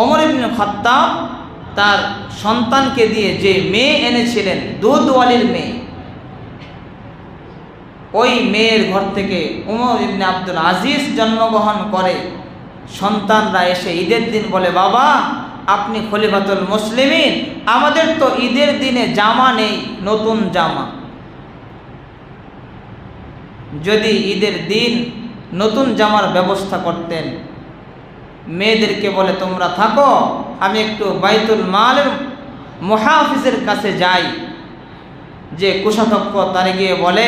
ওমর ইবনে খাত্তাব তার সন্তানকে দিয়ে যে মেয়ে এনেছিলেন, দুধওয়ালির মেয়ে, ওই মেয়ের ঘর থেকে উমর ইবনে আব্দুল আজিজ জন্মগ্রহণ করে। সন্তানরা এসে ঈদের দিন বলে, বাবা আপনি খলিফাতুল মুসলিমিন, আমাদের তো ঈদের দিনে জামা নেই, নতুন জামা। যদি ঈদের দিন নতুন জামার ব্যবস্থা করতেন। মেয়েদেরকে বলে, তোমরা থাকো, আমি একটু বাইতুল মালের মুহাফিজের কাছে যাই। যে কোষাধ্যক্ষ তারে গিয়ে বলে,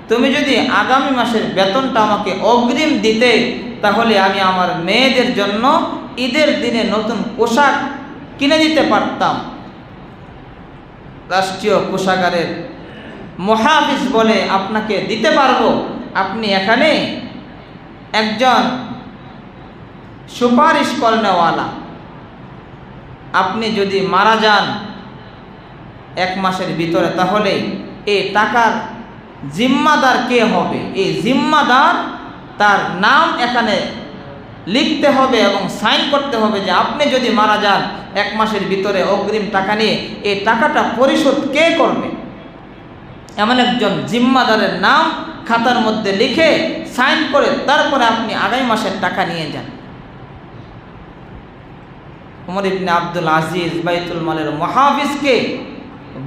তুমি যদি আগামী মাসের বেতনটা আমাকে অগ্রিম দিতে, তাহলে আমি আমার মেয়েদের জন্য ঈদের দিনে নতুন পোশাক কিনে দিতে পারতাম। রাষ্ট্রীয় কোষাগারের মুহাফিজ বলে, আপনাকে দিতে পারবো, আপনি এখানে একজন সুপারিশ করেনেওয়ালা, আপনি যদি মারা যান 1 মাসের ভিতরে, তাহলে এই টাকার জিম্মাদার কে হবে? এই জিম্মাদার তার নাম এখানে লিখতে হবে এবং সাইন করতে হবে যে আপনি যদি মারা যান 1 মাসের ভিতরে অগ্রিম টাকা নিয়ে, এই টাকাটা পরিশোধ কে করবে? এমন একজন জিম্মাদারের নাম খাতার মধ্যে লিখে সাইন করে তারপরে আপনি আগামী মাসের টাকা নিয়ে যান। ওমর ইবনে আব্দুল আজিজ বাইতুল মালের মুহাফিজকে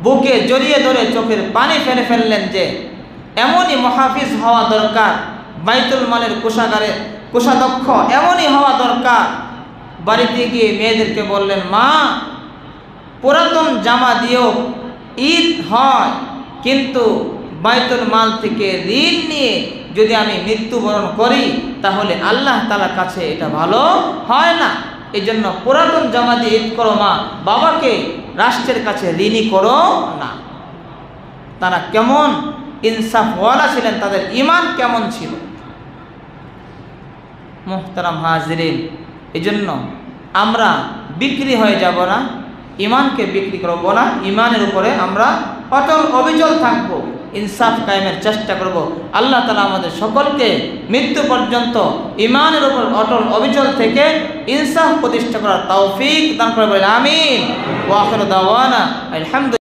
বুকে জড়িয়ে ধরে চোখের পানি ফেলে ফেললেন যে এমনই মুহাফিজ হওয়া দরকার, বাইতুল মালের কোষাধ্যক্ষ এমনই হওয়া দরকার। বাড়িতে গিয়ে মেয়েদেরকে বললেন, মা পুরাতন জামা দিয়েও ঈদ হয়, কিন্তু বাইতুল মাল থেকে ঋণ নিয়ে যদি আমি মৃত্যুবরণ করি তাহলে আল্লাহ তাআলার কাছে এটা ভালো হয় না। এই জন্য পুরাতন জামা দিয়ে ঈদ করো মা, বাবাকে রাষ্ট্রের কাছে ঋণী করো না। তারা কেমন ইনসাফওয়ালা ছিলেন, তাদের ঈমান কেমন ছিল। মুহতারাম হাজিরিন, এই জন্য আমরা বিক্রি হয়ে যাব না, ঈমানকে বিক্রি করব না, ঈমানের উপরে আমরা অটল অবিচল থাকব, ইনসাফ কায়েমের চেষ্টা করব। আল্লাহ তাআলা আমাদের সকলকে মৃত্যু পর্যন্ত ঈমানের উপর অটল অবিচল থেকে ইনসাফ প্রতিষ্ঠা করার তৌফিক দান করে বলেন আমিন। ওয়া আখিরু দাওয়ানা আলহামদুলিল্লাহ।